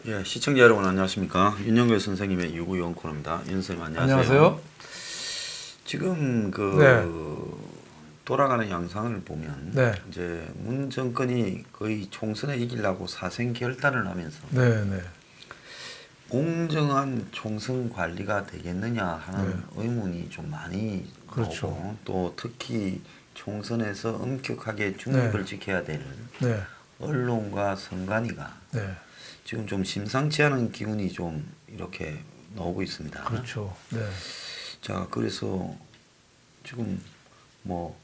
예, 시청자 여러분 안녕하십니까. 윤영글 선생님의 유구요원 코너입니다. 윤 선생님 안녕하세요. 안녕하세요. 지금 돌아가는 양상을 보면 이제 문 정권이 거의 총선에 이기려고 사생 결단을 하면서 공정한 총선 관리가 되겠느냐 하는 의문이 좀 많이 나오고 또 특히 총선에서 엄격하게 중립을 지켜야 될 언론과 선관위가 지금 좀 심상치 않은 기운이 좀 이렇게 나오고 있습니다. 그렇죠. 자, 그래서 지금 뭐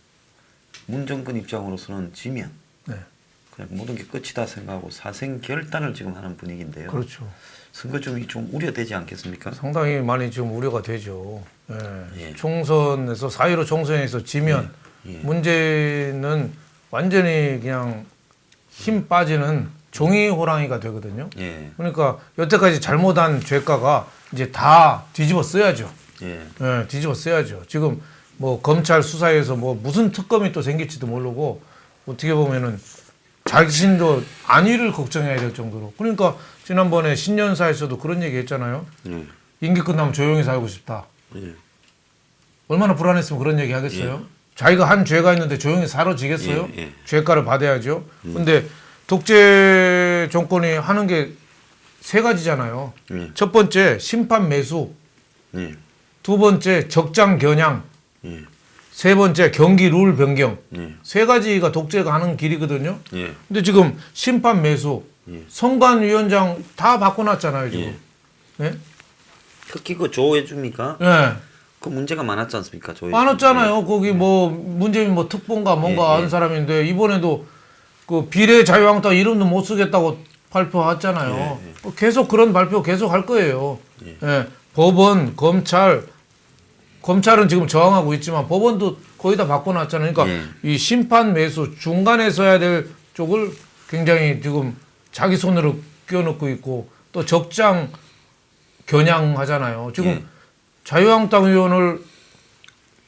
문정권 입장으로서는 지면 그냥 모든 게 끝이다 생각하고 사생 결단을 지금 하는 분위기인데요. 그렇죠. 선거 좀 우려되지 않겠습니까? 상당히 많이 지금 우려가 되죠. 총선에서 4.15 총선에서 지면 문제는 완전히 그냥 힘 빠지는 종이 호랑이가 되거든요. 그러니까 여태까지 잘못한 죄가가 이제 다 뒤집어 써야죠. 뒤집어 써야죠. 지금 뭐 검찰 수사에서 뭐 무슨 특검이 또 생길지도 모르고 어떻게 보면은 자신도 안위를 걱정해야 될 정도로. 그러니까 지난번에 신년사에서도 그런 얘기 했잖아요. 임기 끝나면 조용히 살고 싶다. 얼마나 불안했으면 그런 얘기 하겠어요? 자기가 한 죄가 있는데 조용히 사라지겠어요? 죄가를 받아야죠. 근데 독재 정권이 하는 게 세 가지잖아요. 첫 번째 심판 매수, 두 번째 적장 겨냥, 세 번째 경기 룰 변경. 세 가지가 독재가 하는 길이거든요. 근데 지금 심판 매수, 선관위원장 다 바꿔놨잖아요 지금. 특히 그 조해줍니까? 그 문제가 많았지 않습니까? 많았잖아요. 거기 뭐 문재인 뭐 특보인가 뭔가 하는 사람인데 이번에도 그 비례 자유한국당 이름도 못 쓰겠다고 발표했잖아요. 계속 그런 발표 계속 할 거예요. 법원, 검찰은 지금 저항하고 있지만 법원도 거의 다 바꿔놨잖아요. 그러니까 이 심판 매수 중간에 서야 될 쪽을 굉장히 지금 자기 손으로 끼워넣고 있고 또 적장 겨냥하잖아요. 지금 자유한국당 의원을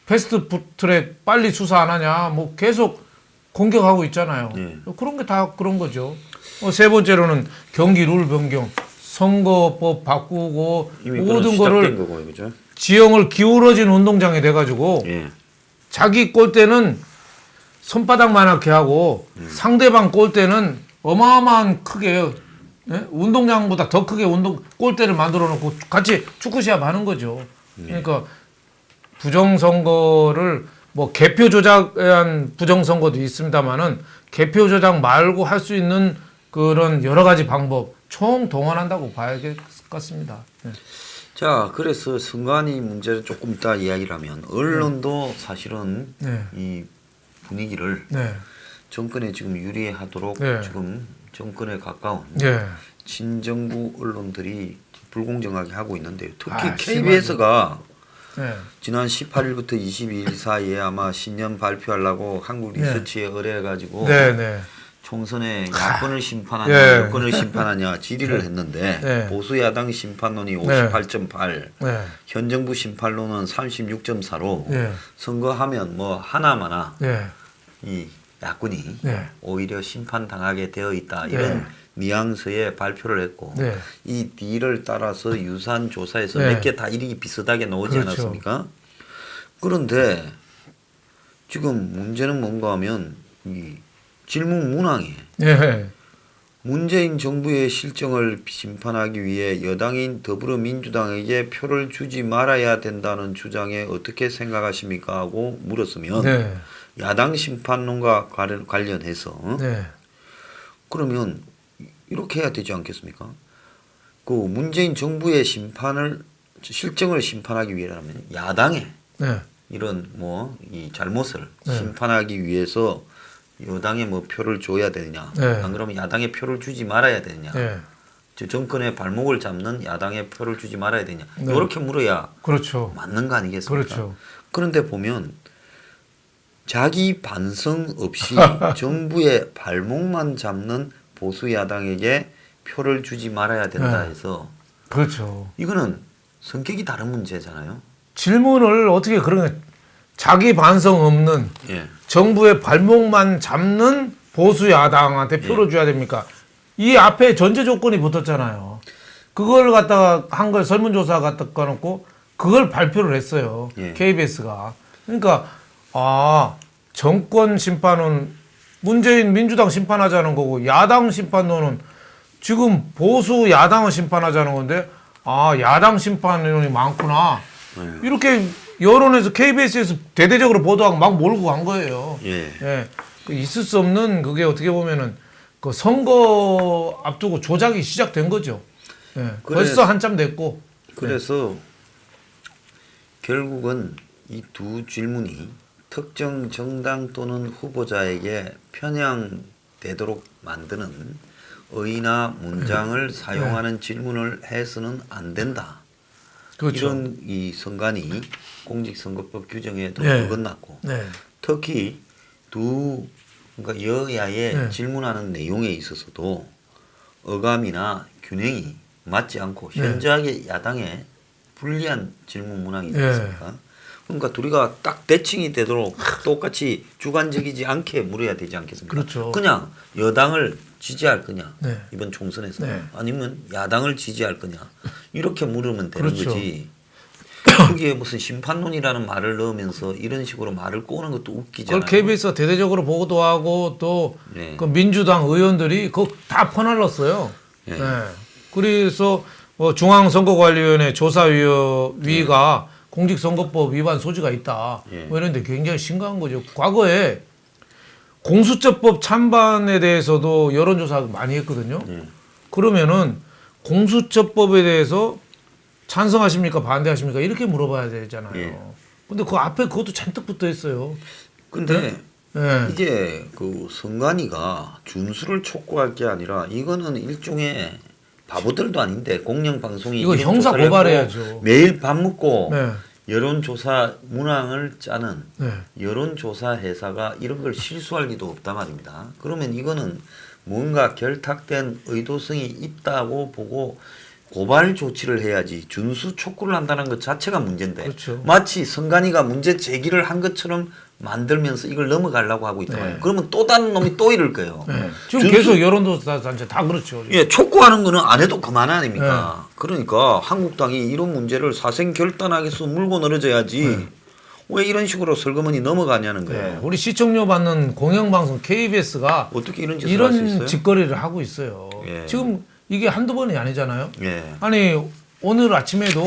패스트트랙 빨리 수사 안 하냐 뭐 계속 공격하고 있잖아요. 그런 게 다 그런 거죠. 세 번째로는 경기 룰 변경, 선거법 바꾸고 모든 거를 그죠? 지형을 기울어진 운동장에 돼가지고 자기 골대는 손바닥만하게 하고 상대방 골대는 어마어마한 크게 운동장보다 더 크게 골대를 만들어 놓고 같이 축구 시합하는 거죠. 그러니까 부정선거를 뭐 개표 조작에 대한 부정선거도 있습니다만은 개표 조작 말고 할 수 있는 그런 여러 가지 방법 총동원한다고 봐야 겠습니다. 자, 그래서 선관위 문제를 조금 이따 이야기를 하면 언론도 사실은 이 분위기를 정권에 지금 유리하도록 지금 정권에 가까운 친정부 언론들이 불공정하게 하고 있는데요. 특히 KBS가 지난 18일부터 22일 사이에 아마 신년 발표하려고 한국 리서치에 의뢰해가지고 총선에 야권을 심판하냐 여권을 심판하냐 질의를 했는데 보수 야당 심판론이 58.8 현 정부 심판론은 36.4로 선거하면 뭐 하나마나 이 야권이 오히려 심판당하게 되어 있다 이런 뉘앙스의 발표를 했고 이 딜을 따라서 유사한 조사에서 몇 개 다 일이 비슷하게 나오지 않았습니까? 그런데 지금 문제는 뭔가 하면 이 질문 문항에 문재인 정부의 실정을 심판하기 위해 여당인 더불어민주당에게 표를 주지 말아야 된다는 주장에 어떻게 생각하십니까? 하고 물었으면 야당 심판론과 관련해서 그러면 이렇게 해야 되지 않겠습니까? 그 문재인 정부의 실정을 심판하기 위해라면 야당의 이런 뭐 이 잘못을 심판하기 위해서 여당에 뭐 표를 줘야 되느냐 안 그러면 야당에 표를 주지 말아야 되느냐 정권의 발목을 잡는 야당에 표를 주지 말아야 되느냐 이렇게 물어야 맞는 거 아니겠습니까? 그런데 보면 자기 반성 없이 정부의 발목만 잡는 보수 야당에게 표를 주지 말아야 된다 해서 그렇죠. 이거는 성격이 다른 문제잖아요. 질문을 어떻게 그런 자기 반성 없는 예. 정부의 발목만 잡는 보수 야당한테 표를 줘야 됩니까? 이 앞에 전제 조건이 붙었잖아요. 그걸 갖다가 한 걸 설문조사 갖다 놓고 그걸 발표를 했어요. 예. KBS가. 그러니까 정권 심판은 문재인 민주당 심판하자는 거고 야당 심판론은 지금 보수 야당을 심판하자는 건데 야당 심판론이 많구나. 이렇게 여론에서 KBS에서 대대적으로 보도하고 막 몰고 간 거예요. 예. 예. 있을 수 없는 그게 어떻게 보면은 그 선거 앞두고 조작이 시작된 거죠. 예. 벌써 한참 됐고. 그래서 결국은 이 두 질문이 특정 정당 또는 후보자에게 편향되도록 만드는 어휘나 문장을 사용하는 질문을 해서는 안 된다. 그렇죠. 이런 이 선관위 공직선거법 규정에도 네. 어긋났고 네. 특히 그러니까 여야의 질문하는 내용에 있어서도 어감이나 균형이 맞지 않고 현저하게 야당에 불리한 질문 문항이지 않습니까? 그러니까 둘이가 딱 대칭이 되도록 똑같이 주관적이지 않게 물어야 되지 않겠습니까? 그렇죠. 그냥 여당을 지지할 거냐 네. 이번 총선에서 네. 아니면 야당을 지지할 거냐 이렇게 물으면 되는 그렇죠. 거지. 그게 무슨 심판론이라는 말을 넣으면서 이런 식으로 말을 꼬는 것도 웃기잖아요. 그걸 KBS가 대대적으로 보도하고 또 네. 그 민주당 의원들이 그거 다 퍼날랐어요. 네. 네. 그래서 중앙선거관리위원회 조사위가 공직선거법 위반 소지가 있다. 뭐 이런데 굉장히 심각한 거죠. 과거에 공수처법 찬반에 대해서도 여론조사 많이 했거든요. 그러면은 공수처법에 대해서 찬성하십니까? 반대하십니까? 이렇게 물어봐야 되잖아요. 근데 그 앞에 그것도 잔뜩 붙어 있어요. 근데 네. 이게 그 선관위가 준수를 촉구할 게 아니라 이거는 일종의 바보들도 아닌데 공영방송이 이거 이런 형사 조사를 고발해야죠. 했고 매일 밥 먹고 네. 여론조사 문항을 짜는 네. 여론조사 회사가 이런 걸 실수할 리도 없단 말입니다. 그러면 이거는 뭔가 결탁된 의도성이 있다고 보고 고발 조치를 해야지 준수 촉구를 한다는 것 자체가 문제인데 그렇죠. 마치 선관위가 문제 제기를 한 것처럼 만들면서 이걸 넘어가려고 하고 있단 말이에요. 그러면 또 다른 놈이 또 이럴 거예요. 네. 지금 계속 여론조사 단체 다 그렇죠. 지금. 예, 촉구하는 거는 안 해도 그만 아닙니까? 그러니까 한국당이 이런 문제를 사생결단하겠어 물고 늘어져야지 왜 이런 식으로 설거머니 넘어가냐는 거예요. 네. 우리 시청료 받는 공영방송 KBS가 어떻게 이런 짓을 할 수 있어요? 이런 짓거리를 하고 있어요. 예. 지금 이게 한두 번이 아니잖아요. 예. 아니 오늘 아침에도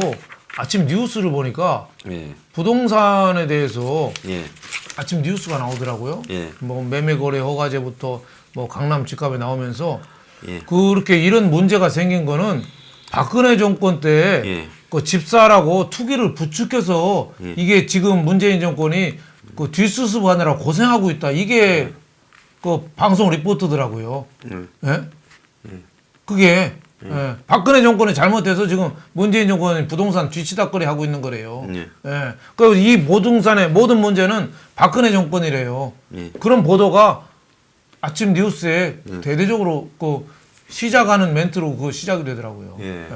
아침 뉴스를 보니까 예. 부동산에 대해서 예. 아침 뉴스가 나오더라고요. 예. 뭐 매매거래 허가제부터 뭐 강남 집값에 나오면서 예. 그렇게 이런 문제가 생긴 거는 박근혜 정권 때 예. 그 집사라고 투기를 부추겨서 이게 지금 문재인 정권이 그 뒷수습하느라 고생하고 있다. 이게 그 방송 리포트더라고요. 예? 그게 예. 박근혜 정권이 잘못해서 지금 문재인 정권이 부동산 뒤치다거리 하고 있는 거래요. 예. 그리고 이 부동산의 모든 문제는 박근혜 정권이래요. 그런 보도가 아침 뉴스에 대대적으로 그 시작하는 멘트로 그 시작이 되더라고요. 예.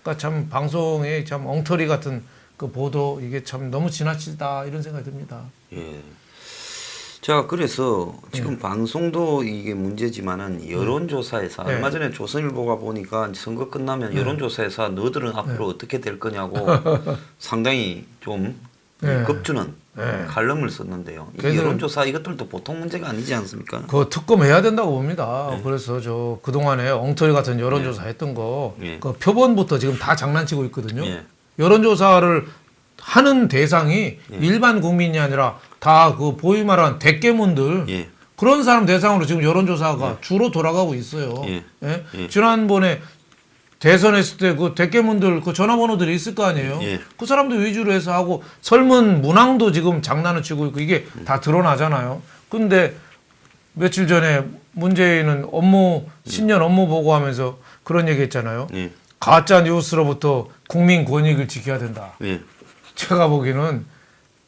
그러니까 참 방송에 참 엉터리 같은 그 보도 이게 참 너무 지나치다 이런 생각이 듭니다. 예. 자, 그래서 지금 방송도 이게 문제지만은 여론조사에서 얼마 전에 조선일보가 보니까 선거 끝나면 여론조사에서 너희들은 앞으로 어떻게 될 거냐고 상당히 좀 겁주는 칼럼을 썼는데요. 이 여론조사 이것들도 보통 문제가 아니지 않습니까? 그 특검해야 된다고 봅니다. 그래서 저 그동안에 엉터리 같은 여론조사 했던 거 그 표본부터 지금 다 장난치고 있거든요. 여론조사를 하는 대상이 일반 국민이 아니라 다 그 보이 말하는 대깨문들 그런 사람 대상으로 지금 여론조사가 주로 돌아가고 있어요. 지난번에 대선했을 때 그 대깨문들 그 전화번호들이 있을 거 아니에요. 그 사람들 위주로 해서 하고 설문 문항도 지금 장난을 치고 있고 이게 다 드러나잖아요. 근데 며칠 전에 문재인은 신년 업무 보고하면서 그런 얘기 했잖아요. 가짜 뉴스로부터 국민 권익을 지켜야 된다. 제가 보기에는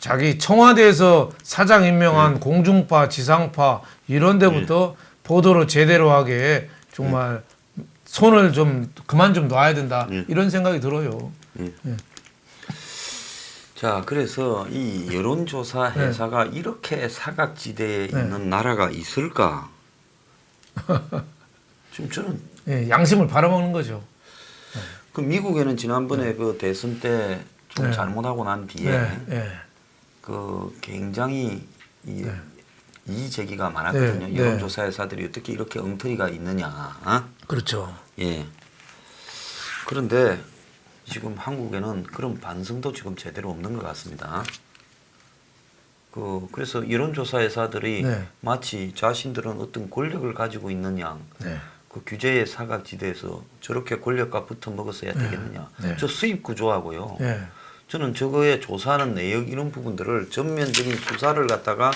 자기 청와대에서 사장 임명한 공중파, 지상파 이런 데부터 보도를 제대로 하게 정말 손을 좀 그만 좀 놔야 된다 이런 생각이 들어요. 자, 그래서 이 여론조사 회사가 이렇게 사각지대에 있는 나라가 있을까? 지금 저는 양심을 팔아먹는 거죠. 그 미국에는 지난번에 그 대선 때 좀 잘못하고 난 뒤에 그 굉장히 이의제기가 많았거든요. 여론조사 회사들이 어떻게 이렇게 엉터리가 있느냐. 어? 그렇죠. 예. 그런데 지금 한국에는 그런 반성도 지금 제대로 없는 것 같습니다. 그래서 여론조사 회사들이 마치 자신들은 어떤 권력을 가지고 있는 양, 그 규제의 사각지대에서 저렇게 권력과 붙어 먹었어야 되겠느냐. 저 수입 구조하고요. 저는 저거에 조사하는 내역 이런 부분들을 전면적인 수사를 갖다가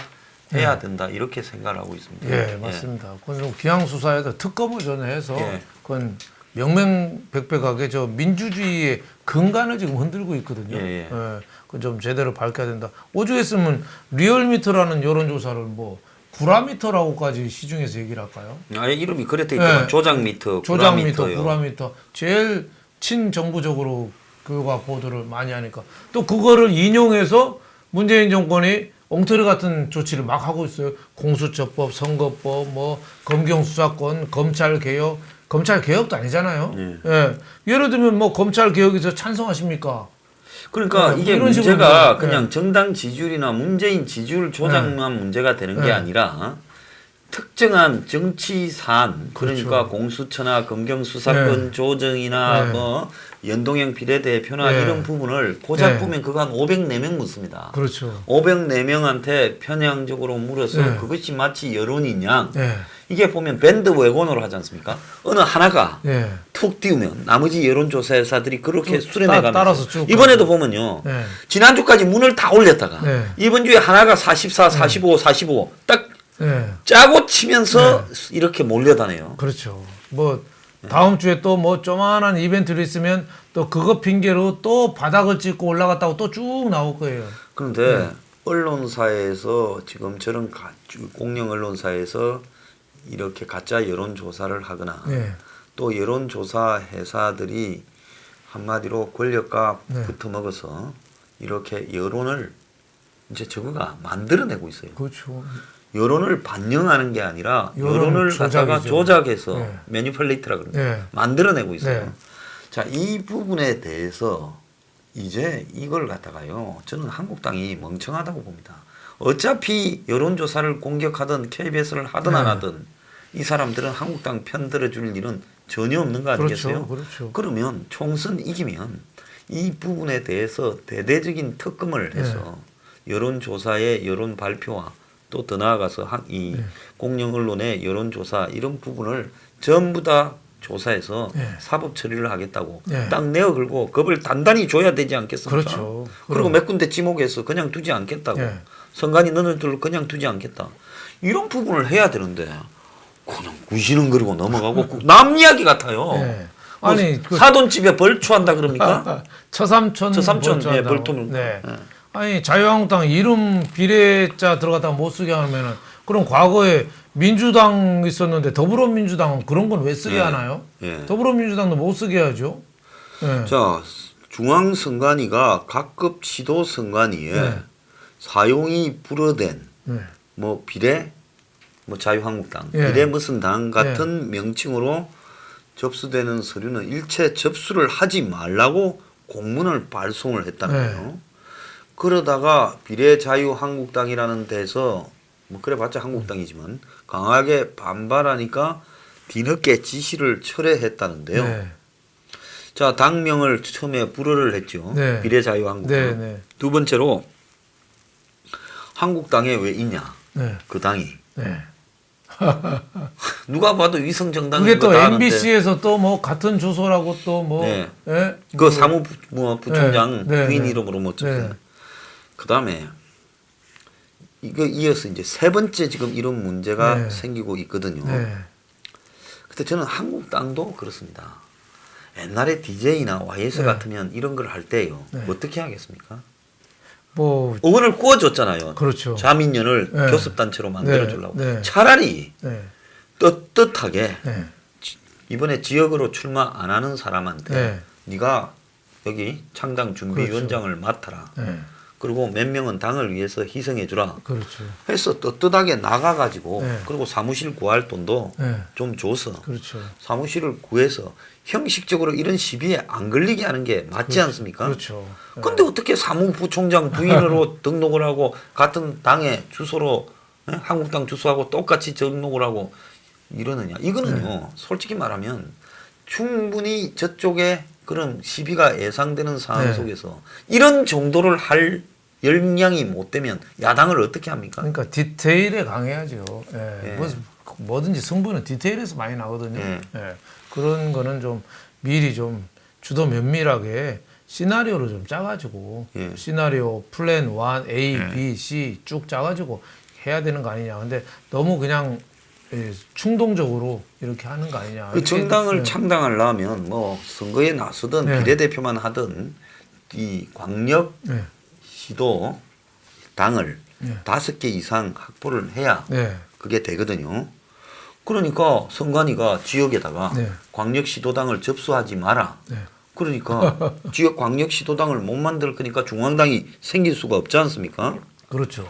해야 된다 이렇게 생각을 하고 있습니다. 예, 맞습니다. 그건 기양 수사에도 특검을 전해서 그건 명명백백하게 저 민주주의의 근간을 지금 흔들고 있거든요. 그건 좀 제대로 밝혀야 된다. 오죽했으면 리얼미터라는 여론조사를 뭐 구라미터라고까지 시중에서 얘기를 할까요? 아예 이름이 그랬다 있더만 조작미터, 구라미터. 제일 친정부적으로 그거 보도를 많이 하니까 또 그거를 인용해서 문재인 정권이 엉터리 같은 조치를 막 하고 있어요. 공수처법, 선거법, 뭐 검경수사권, 검찰개혁. 검찰개혁도 아니잖아요. 예를 들면 뭐 검찰개혁에서 찬성하십니까? 그러니까 이게 문제가 그냥 정당 지지율이나 문재인 지지율 조작만 문제가 되는 게 아니라 특정한 정치 사안, 그러니까 공수처나 검경수사권 조정이나 뭐 연동형 비례대표나 이런 부분을 고작 보면 그거 한 504명 묻습니다. 그렇죠. 504명한테 편향적으로 물어서 그것이 마치 여론이냐. 이게 보면 밴드 웨곤으로 하지 않습니까? 어느 하나가 툭 띄우면 나머지 여론조사 회사들이 그렇게 수렴해가면서 이번에도 보면요. 지난주까지 문을 다 올렸다가 이번 주에 하나가 44, 45, 45 딱 짜고 치면서 이렇게 몰려다녀요. 그렇죠. 뭐 다음 주에 또 뭐 조만한 이벤트를 있으면 또 그거 핑계로 또 바닥을 찍고 올라갔다고 또 쭉 나올 거예요. 그런데 언론사에서 지금 저런 공영 언론사에서 이렇게 가짜 여론조사를 하거나 또 여론조사 회사들이 한마디로 권력과 붙어먹어서 이렇게 여론을 이제 저거가 만들어내고 있어요. 그렇죠. 여론을 반영하는 게 아니라 여론을 갖다가 조작해서 매니플레이트라 그럽니다. 만들어내고 있어요. 자, 이 부분에 대해서 이제 이걸 갖다가요. 저는 한국당이 멍청하다고 봅니다. 어차피 여론조사를 공격하든 KBS를 하든 안 하든 이 사람들은 한국당 편 들어줄 일은 전혀 없는 거 아니겠어요? 그렇죠. 그러면 총선 이기면 이 부분에 대해서 대대적인 특검을 해서 여론조사의 여론 발표와 또 더 나아가서 이 공영 언론의 여론조사 이런 부분을 전부 다 조사해서 사법 처리를 하겠다고 딱 내어 걸고 겁을 단단히 줘야 되지 않겠습니까? 그렇죠. 그리고 몇 군데 지목해서 그냥 두지 않겠다고. 선관위 너네들 그냥 두지 않겠다. 이런 부분을 해야 되는데 그냥 구시는거리고 넘어가고 남 이야기 같아요. 아니 사돈집에 벌초한다 그럽니까? 처삼촌 벌통을. 아니 자유한국당 이름 비례자 들어갔다가 못 쓰게 하면은 그럼 과거에 민주당 있었는데 더불어민주당은 그런 건 왜 쓰게 하나요? 더불어민주당도 못 쓰게 하죠. 자, 중앙선관위가 각급 시도선관위에 사용이 불어된 뭐 비례, 뭐 자유한국당, 비례 무슨 당 같은 명칭으로 접수되는 서류는 일체 접수를 하지 말라고 공문을 발송을 했다는 거예요. 그러다가 비례자유한국당이라는 데서 뭐 그래봤자 한국당이지만 강하게 반발하니까 뒤늦게 지시를 철회했다는데요. 자, 당명을 처음에 불허를 했죠. 비례자유한국당. 두 번째로 한국당에 왜 있냐? 그 당이. 누가 봐도 위성정당인 그게 또 MBC에서 또 뭐 같은 주소라고 또 뭐 그 사무부총장 부인 이름으로 뭐 그 다음에 이거 이어서 이제 세 번째 지금 이런 문제가 생기고 있거든요. 근데 저는 한국당도 그렇습니다. 옛날에 DJ나 YS 같으면 이런 걸 할 때요. 어떻게 하겠습니까? 뭐 의원을 구워줬잖아요. 그렇죠. 자민련을 네. 교섭단체로 만들어주려고. 네. 네. 차라리 네. 떳떳하게 네. 이번에 지역으로 출마 안 하는 사람한테 네. 네가 여기 창당 준비위원장을 맡아라. 네. 그리고 몇 명은 당을 위해서 희생해 주라. 그렇죠. 해서 떳떳하게 나가가지고 네. 그리고 사무실 구할 돈도 네. 좀 줘서 그렇죠. 사무실을 구해서 형식적으로 이런 시비에 안 걸리게 하는 게 맞지 않습니까? 그렇죠. 근데 어떻게 사무부총장 부인으로 등록을 하고 같은 당의 주소로 한국당 주소하고 똑같이 등록을 하고 이러느냐? 이거는요. 솔직히 말하면 충분히 저쪽에 그런 시비가 예상되는 상황 네. 속에서 이런 정도를 할 역량이 못 되면 야당을 어떻게 합니까? 그러니까 디테일에 강해야죠. 예. 예. 뭐든지 승부는 디테일에서 많이 나거든요. 예. 예. 그런 거는 좀 미리 좀 주도 면밀하게 시나리오를 좀 짜가지고 예. 시나리오 플랜 1 A, B, C 쭉 짜가지고 해야 되는 거 아니냐. 근데 너무 그냥 충동적으로 이렇게 하는 거 아니냐. 그 정당을 예. 창당하려면 뭐 선거에 나서든 네. 비례대표만 하든 이 광역 예. 시도 당을 네. 5개 이상 확보를 해야 네. 그게 되거든요. 그러니까 선관위가 지역에다가 네. 광역시도당을 접수하지 마라. 네. 그러니까 지역 광역시도당을 못 만들 거니까 중앙당이 생길 수가 없지 않습니까? 그렇죠.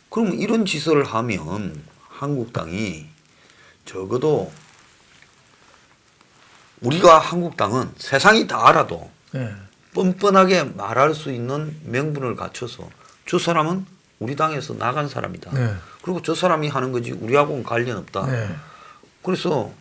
그럼 이런 짓을 하면 한국당이 적어도 우리가 한국당은 세상이 다 알아도 예. 뻔뻔하게 말할 수 있는 명분을 갖춰서 저 사람은 우리 당에서 나간 사람이다. 네. 그리고 저 사람이 하는 거지 우리하고는 관련 없다. 네. 그래서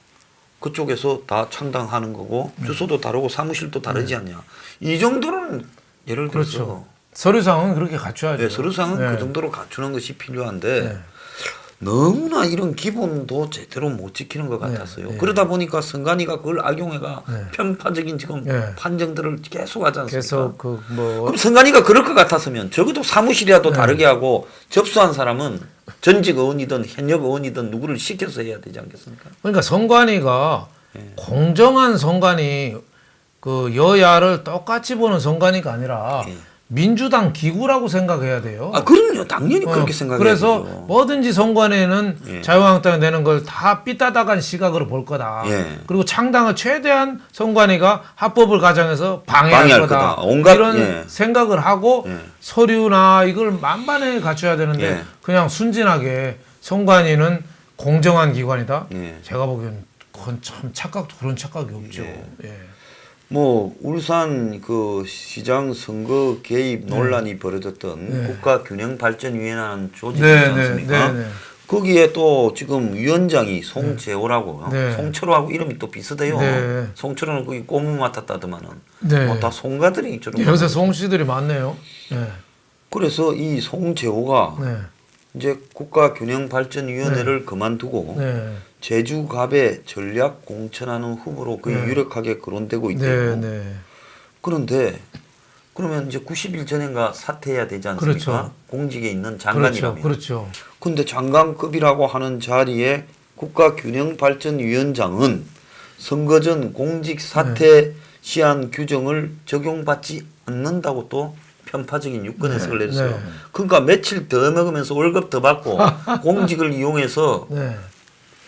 그쪽에서 다 창당하는 거고 주소도 다르고 사무실도 다르지 않냐. 이 정도는 예를 들어서 그렇죠. 서류상은 그렇게 갖춰야죠. 네, 서류상은 네. 그 정도로 갖추는 것이 필요한데 네. 너무나 이런 기본도 제대로 못 지키는 것 같았어요. 네. 그러다 보니까 선관위가 그걸 악용해가 네. 편파적인 지금 네. 판정들을 계속 하지 않습니까? 계속 그럼 선관위가 그럴 것 같았으면 적어도 사무실이라도 네. 다르게 하고 접수한 사람은 전직 의원이든 현역 의원이든 누구를 시켜서 해야 되지 않겠습니까? 그러니까 선관위가 네. 공정한 선관위 그 여야를 똑같이 보는 선관위가 아니라 네. 민주당 기구라고 생각해야 돼요. 아, 그럼요. 당연히 그렇게 생각해야 그래서 되죠. 뭐든지 선관위는 예. 자유한국당이 내는 걸 다 삐딱한 시각으로 볼 거다. 예. 그리고 창당을 최대한 선관위가 합법을 가정해서 방해할 방해할 거다. 거다. 온갖, 이런 예. 생각을 하고 예. 서류나 이걸 만반에 갖춰야 되는데 예. 그냥 순진하게 선관위는 공정한 기관이다. 예. 제가 보기엔 그건 참 그런 착각이 없죠. 예. 뭐 울산 그 시장 선거 개입 논란이 벌어졌던 네. 국가균형발전위원회라는 조직이 네, 있지 네, 않습니까? 네, 네. 거기에 또 지금 위원장이 송재호라고요. 네. 송철호하고 이름이 또 비슷해요. 네. 송철호는 거기 고문 맡았다더만은. 네. 뭐 다 송가들이 저런. 요새 송씨들이 많네요. 네. 그래서 이 송재호가 네. 이제 국가균형발전위원회를 그만두고 네. 제주갑에 전략 공천하는 후보로 거의 네. 유력하게 거론되고 있대요. 네, 네. 그런데 그러면 이제 90일 전인가 사퇴해야 되지 않습니까? 그렇죠. 공직에 있는 그렇죠. 장관이라면. 그렇죠. 근데 장관급이라고 하는 자리에 국가균형발전위원장은 선거 전 공직 사퇴 시한 규정을 적용받지 않는다고 또 편파적인 유권 해석을 네, 내렸어요. 네. 그러니까 며칠 더 먹으면서 월급 더 받고 공직을 이용해서 네.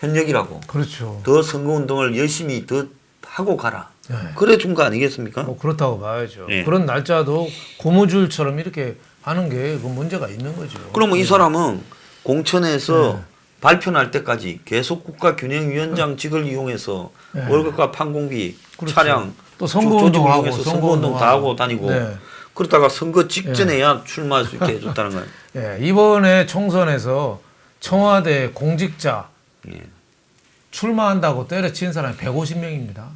현역이라고 그렇죠. 더 선거운동을 열심히 더 하고 가라. 네. 그래 준 거 아니겠습니까? 뭐 그렇다고 봐야죠. 네. 그런 날짜도 고무줄처럼 이렇게 하는 게 그 문제가 있는 거죠. 그러면 이 사람은 공천에서 네. 발표 날 때까지 계속 국가균형위원장직을 이용해서 네. 월급과 판공비, 그렇죠. 차량, 또 선거운동하고 조직을 이용해서 선거운동 다 하고 다니고 네. 그러다가 선거 직전에야 출마할 수 있게 해줬다는 거예요. 예, 이번에 총선에서 청와대 공직자 예. 출마한다고 때려친 사람이 150명입니다.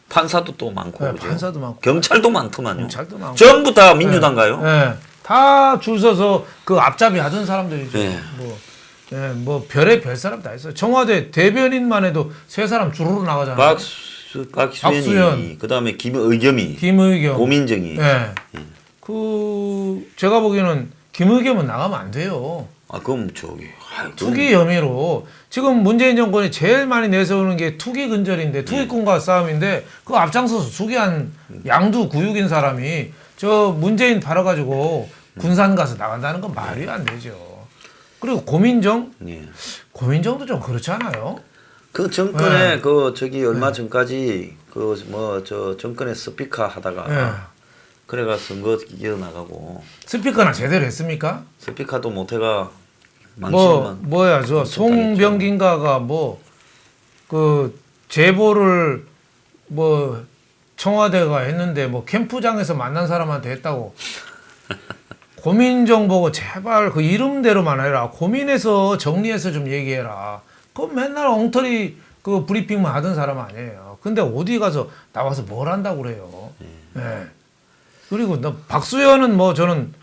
판사도 또 많고 네, 그죠? 판사도 많고 경찰도 많더만요. 경찰도 많고 전부 다 민주당가요? 네, 다 줄 서서 그 앞잡이 하던 사람들이죠. 네. 뭐 별의 별 사람 다 있어요. 청와대 대변인만 해도 세 사람 주르르 나가잖아요. 박수현이, 그다음에 김의겸이, 김의겸, 고민정이. 네. 그 제가 보기에는 김의겸은 나가면 안 돼요. 아 그럼 저기 투기 혐의로 지금 문재인 정권이 제일 많이 내세우는 게 투기 근절인데 투기꾼과 싸움인데 그 앞장서서 투기한 양두 구육인 사람이 저 문재인 팔아가지고 군산 가서 나간다는 건 말이 안 되죠. 그리고 고민정, 예. 고민정도 좀 그렇지 않아요? 그 정권에 네. 그 저기 얼마 전까지 그 뭐 저 정권의 스피커 하다가 네. 그래가 선거 이겨 나가고 스피커나 제대로 했습니까? 스피커도 못해가 망신만. 뭐야 저 송병긴가가 뭐 그 제보를 뭐 청와대가 했는데 뭐 캠프장에서 만난 사람한테 했다고. 고민정 보고 제발 그 이름대로만 해라. 고민해서 정리해서 좀 얘기해라. 그건 맨날 엉터리 그 브리핑만 하던 사람 아니에요. 근데 어디 가서 나와서 뭘 한다고 그래요. 예. 그리고 나 박수현은 뭐 저는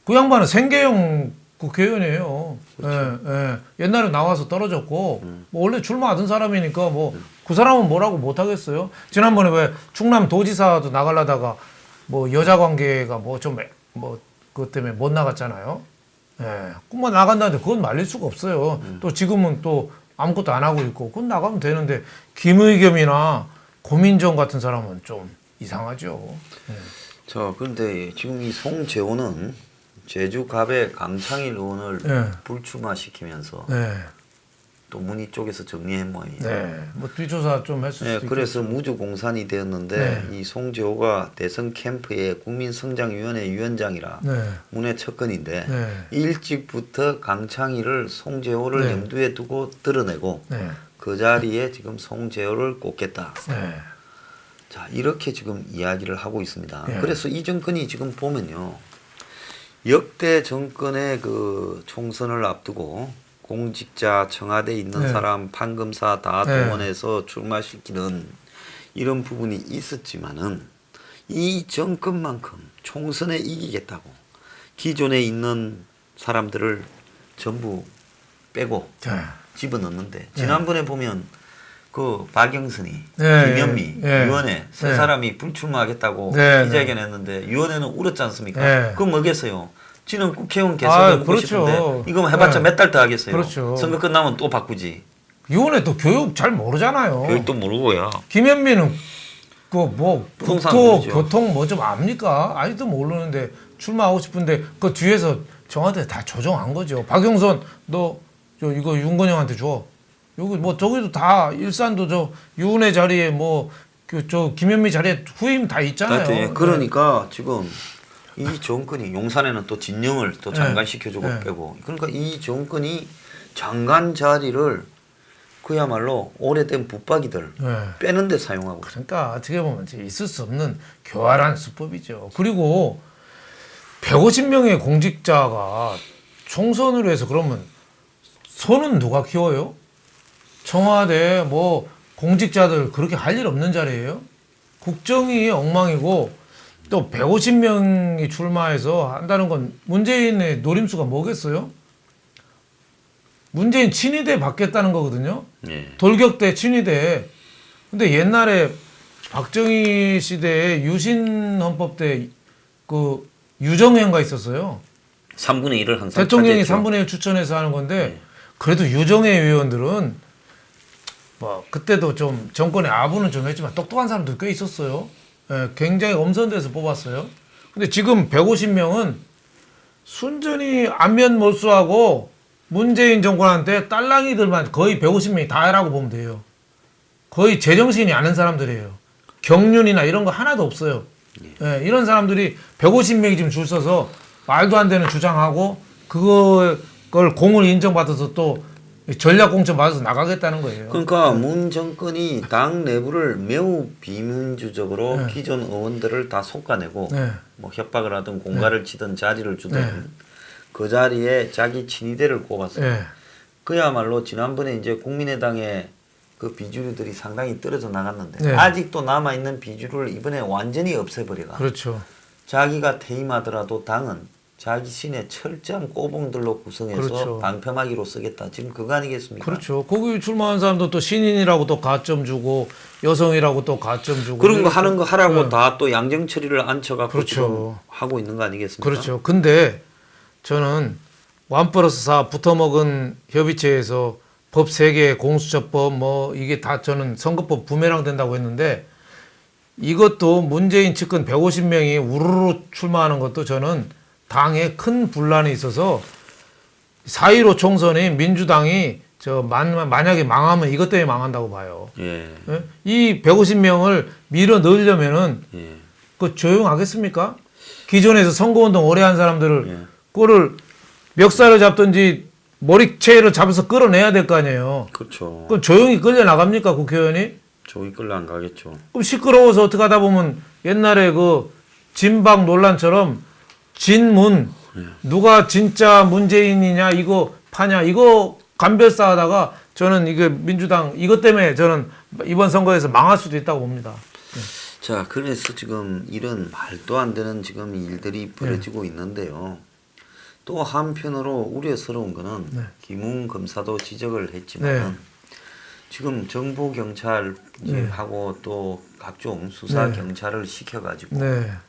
그 양반은 생계형 국회의원이에요. 그렇죠. 예, 예. 옛날에 나와서 떨어졌고 뭐 원래 출마하던 사람이니까 뭐 그 사람은 뭐라고 못 하겠어요. 지난번에 왜 충남 도지사도 나가려다가 뭐 여자 관계가 뭐 좀 뭐 그것 때문에 못 나갔잖아요. 예. 그만 나간다는데 그건 말릴 수가 없어요. 또 지금은 또 아무것도 안 하고 있고 그건 나가면 되는데 김의겸이나 고민정 같은 사람은 좀 이상하죠. 예. 자, 그런데 지금 이 송재호는 제주갑의 강창일 의원을 네. 불출마시키면서 네. 또 문희 쪽에서 정리한 모양이에요. 네. 뭐 뒤조사 좀 했을 네, 수도 그래서 있겠죠. 무주공산이 되었는데 네. 이 송재호가 대선 캠프의 국민성장위원회 위원장이라 네. 문의 척근인데 네. 일찍부터 강창일을 송재호를 네. 염두에 두고 드러내고 네. 그 자리에 지금 송재호를 꼽겠다. 네. 자, 이렇게 지금 이야기를 하고 있습니다. 네. 그래서 이 정권이 지금 보면요. 역대 정권의 그 총선을 앞두고 공직자, 청와대에 있는 네. 사람, 판검사 다 네. 동원해서 출마시키는 이런 부분이 있었지만은 이 정권만큼 총선에 이기겠다고 기존에 있는 사람들을 전부 빼고 자. 집어넣는데 지난번에 보면 그 박영선이, 네, 김현미, 네, 유원회 세 네. 사람이 불출마하겠다고 네, 기자회견했는데 유원회는 울었지 않습니까? 네. 그건 뭐겠어요? 지는 국회의원 계속 아, 해보고 그렇죠. 싶은데 이거 해봤자 네. 몇 달 더 하겠어요. 그렇죠. 선거 끝나면 또 바꾸지. 이번에 또 교육 잘 모르잖아요. 교육도 모르고요. 김현미는 그 뭐 부동산 국토 모르죠. 교통 뭐 좀 압니까? 아직도 모르는데 출마하고 싶은데 그 뒤에서 청와대 다 조정한 거죠. 박영선 너 저 이거 윤건영한테 줘. 여기 뭐 저기도 다 일산도 저 유은혜 자리에 뭐 그 저 김현미 자리에 후임 다 있잖아요. 하여튼 그러니까 지금 이 정권이 용산에는 또 진영을 또 장관 시켜주고 네. 빼고 그러니까 이 정권이 장관 자리를 그야말로 오래된 붙박이들 네. 빼는 데 사용하고 있어요. 그러니까 어떻게 보면 있을 수 없는 교활한 수법이죠. 그리고 150명의 공직자가 총선으로 해서 그러면 손은 누가 키워요? 청와대 뭐 공직자들 그렇게 할 일 없는 자리예요? 국정이 엉망이고 또 150명이 출마해서 한다는 건 문재인의 노림수가 뭐겠어요? 문재인 친위대 받겠다는 거거든요. 예. 돌격대 친위대. 근데 옛날에 박정희 시대에 유신 헌법 때 그 유정회가 있었어요. 3분의 1을 항상 대통령이 차지했죠. 3분의 1 추천해서 하는 건데 그래도 유정회 의원들은 뭐 그때도 좀 정권의 아부는 좀 했지만 똑똑한 사람들 꽤 있었어요. 예, 굉장히 엄선돼서 뽑았어요. 근데 지금 150명은 순전히 안면 몰수하고 문재인 정권한테 딸랑이들만 거의 150명이 다 해라고 보면 돼요. 거의 제정신이 아는 사람들이에요. 경륜이나 이런 거 하나도 없어요. 예, 이런 사람들이 150명이 지금 줄 서서 말도 안 되는 주장하고 그걸 공을 인정받아서 또 전략 공천 받아서 나가겠다는 거예요. 그러니까 문 정권이 당 내부를 매우 비민주적으로 네. 기존 의원들을 다 솎아내고 네. 뭐 협박을 하든 공갈을 치든 자리를 주든 네. 그 자리에 자기 친위대를 꼽았어요. 예. 그야말로 지난번에 이제 국민의당의 그 비주류들이 상당히 떨어져 나갔는데 네. 아직도 남아 있는 비주류를 이번에 완전히 없애버려가 그렇죠. 자기가 퇴임하더라도 당은 자기 신의 철저한 꼬봉들로 구성해서 그렇죠. 방패막이로 쓰겠다. 지금 그거 아니겠습니까? 그렇죠. 거기 출마한 사람도 또 신인이라고 또 가점 주고 여성이라고 또 가점 주고 그런 거 하는 거 하라고 네. 다 또 양정처리를 앉혀갖고 그렇죠. 지금 하고 있는 거 아니겠습니까? 그렇죠. 근데 저는 1+4 붙어먹은 협의체에서 법 3개, 공수처법 뭐 이게 다 저는 선거법 부메랑 된다고 했는데 이것도 문재인 측근 150명이 우르르 출마하는 것도 저는 당에 큰 분란이 있어서 4.15 총선이 민주당이 만약에 망하면 이것 때문에 망한다고 봐요. 예. 예? 이 150명을 밀어 넣으려면은 예. 그 조용하겠습니까? 기존에서 선거운동 오래 한 사람들을 예. 그거를 멱살을 잡든지 머리채를 잡아서 끌어내야 될 거 아니에요. 그렇죠. 그럼 조용히 끌려 나갑니까 국회의원이? 조기 끌려 안 가겠죠. 그럼 시끄러워서 어떻게 하다 보면 옛날에 그 진박 논란처럼 진문 누가 진짜 문재인이냐 이거 파냐 이거 감별싸하다가 저는 이게 민주당 이것 때문에 저는 이번 선거에서 망할 수도 있다고 봅니다. 자, 그래서 지금 이런 말도 안 되는 지금 일들이 벌어지고 있는데요. 또 한편으로 우려스러운 거는 네. 김웅 검사도 지적을 했지만 지금 정보 경찰하고 또 각종 수사 경찰을 시켜가지고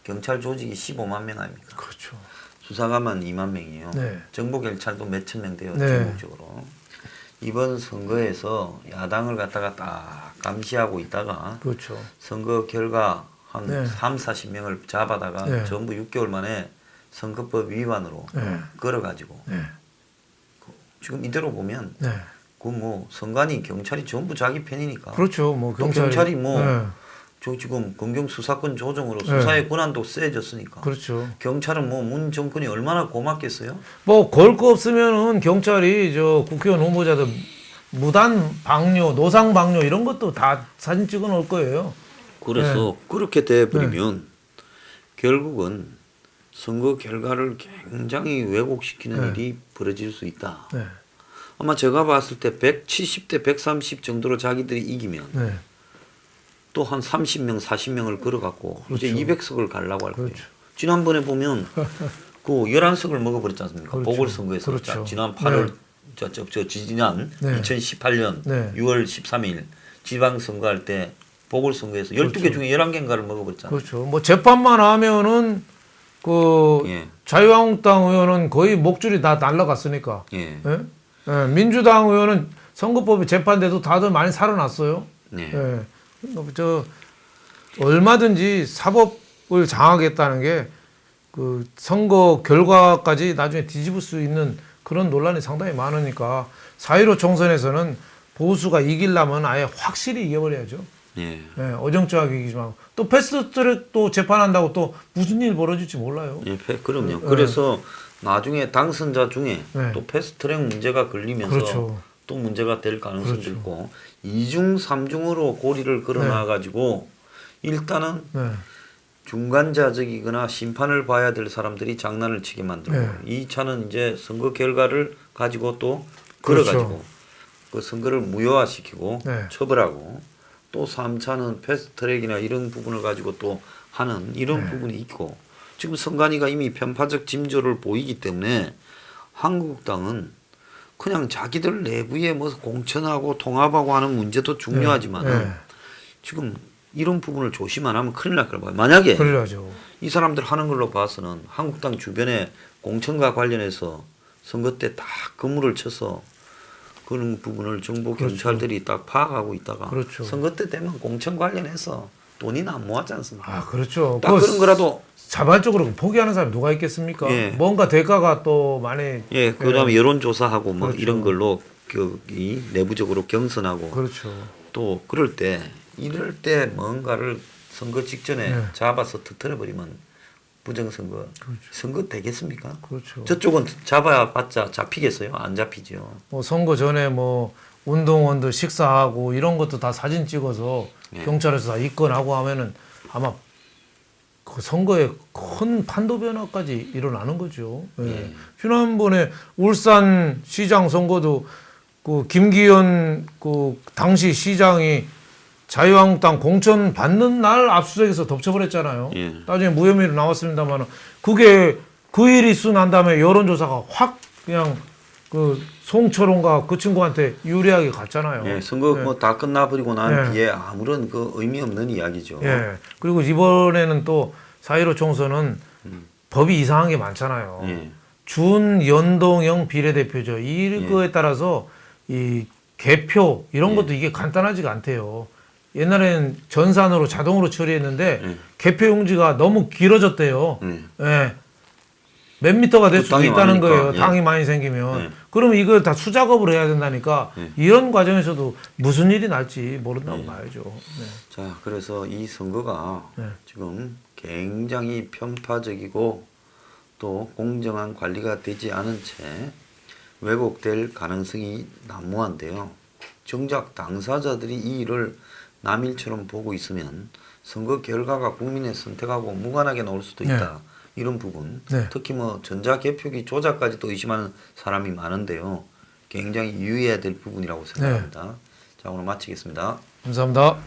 경찰 조직이 15만 명 아닙니까? 그렇죠. 수사관만 2만 명이에요. 정보 경찰도 몇천 명 돼요. 전국적으로. 이번 선거에서 야당을 갖다가 딱 감시하고 있다가 그렇죠. 선거 결과 한 3, 40명을 잡아다가 전부 6개월 만에 선거법 위반으로 걸어가지고 지금 이대로 보면 그 뭐 선관위 경찰이 전부 자기 편이니까 그렇죠. 뭐 경찰이 뭐 저 지금 검경 수사권 조정으로 수사의 권한도 세졌으니까 그렇죠. 경찰은 뭐 문 정권이 얼마나 고맙겠어요? 뭐 걸 거 없으면은 경찰이 저 국회의원 후보자들 무단 방뇨, 노상 방뇨 이런 것도 다 사진 찍어 놓을 거예요. 그래서 그렇게 돼버리면 결국은 선거 결과를 굉장히 왜곡시키는 일이 벌어질 수 있다. 아마 제가 봤을 때 170대 130 정도로 자기들이 이기면 또 한 30명, 40명을 걸어갖고 이제 200석을 가려고 할 거예요. 지난번에 보면 그 11석을 먹어버렸지 않습니까? 보궐선거에서. 자, 지난 8월, 지난 2018년 6월 13일 지방선거할 때 보궐선거에서 12개 중에 11개인가를 먹어버렸잖아요. 그렇죠. 뭐 재판만 하면은 그 자유한국당 의원은 거의 목줄이 다 날라갔으니까. 민주당 의원은 선거법이 재판돼도 다들 많이 살아났어요. 저 얼마든지 사법을 장악했다는 게 그 선거 결과까지 나중에 뒤집을 수 있는 그런 논란이 상당히 많으니까 4.15 총선에서는 보수가 이기려면 아예 확실히 이겨버려야죠. 어정쩡하게 이기지 말고 또 패스트트랙도 재판한다고 또 무슨 일 벌어질지 몰라요. 그럼요. 그래서 나중에 당선자 중에 또 패스트트랙 문제가 걸리면서 또 문제가 될 가능성도 있고 2중, 3중으로 고리를 걸어놔가지고 일단은 중간자적이거나 심판을 봐야 될 사람들이 장난을 치게 만들고 2차는 이제 선거 결과를 가지고 또 걸어가지고 그 선거를 무효화시키고 처벌하고 또 3차는 패스트트랙이나 이런 부분을 가지고 또 하는 이런 부분이 있고 지금 선관위가 이미 편파적 징조를 보이기 때문에 한국당은 그냥 자기들 내부에 뭐 공천하고 통합하고 하는 문제도 중요하지만 지금 이런 부분을 조심 안 하면 큰일 날 거라고 봐요. 만약에 이 사람들 하는 걸로 봐서는 한국당 주변에 공천과 관련해서 선거 때 딱 건물을 쳐서 그런 부분을 정보 경찰들이 딱 파악하고 있다가 선거 때 되면 공천 관련해서 돈이나 안 모았지 않습니까? 그렇죠. 딱 그런 거라도 자발적으로 포기하는 사람이 누가 있겠습니까? 뭔가 대가가 또 많이 그다음에 여론조사하고 뭐 이런 걸로 이 내부적으로 경선하고 또 이럴 때 뭔가를 선거 직전에 잡아서 터뜨려 버리면 부정선거 선거 되겠습니까? 저쪽은 잡아봤자 잡히겠어요? 안 잡히죠. 뭐 선거 전에 뭐 운동원들 식사하고 이런 것도 다 사진 찍어서 경찰에서 다 입건하고 하면은 아마 그 선거에 큰 판도 변화까지 일어나는 거죠. 지난번에 울산 시장 선거도 그 김기현 그 당시 시장이 자유한국당 공천 받는 날 압수수색에서 덮쳐버렸잖아요. 나중에 무혐의로 나왔습니다만 그게 그 일이 있고 난 다음에 여론조사가 확 그냥 그 송철홍과 그 친구한테 유리하게 갔잖아요. 선거 뭐 다 끝나버리고 난 뒤에 아무런 그 의미 없는 이야기죠. 그리고 이번에는 또 4.15 총선은 법이 이상한 게 많잖아요. 준연동형 비례대표죠. 이거에 따라서 이 개표 이런 것도 이게 간단하지가 않대요. 옛날에는 전산으로 자동으로 처리했는데 개표 용지가 너무 길어졌대요. 몇 미터가 될 그 수도 땅이 있다는 많으니까, 거예요. 예. 땅이 많이 생기면. 예. 그러면 이걸 다 수작업을 해야 된다니까 예. 이런 과정에서도 무슨 일이 날지 모른다고 봐야죠. 네. 자, 그래서 이 선거가 네. 지금 굉장히 편파적이고 또 공정한 관리가 되지 않은 채 왜곡될 가능성이 난무한데요. 정작 당사자들이 이 일을 남일처럼 보고 있으면 선거 결과가 국민의 선택하고 무관하게 나올 수도 있다. 네. 이런 부분. 네. 특히 뭐 전자개표기 조작까지도 의심하는 사람이 많은데요. 굉장히 유의해야 될 부분이라고 생각합니다. 자, 오늘 마치겠습니다. 감사합니다.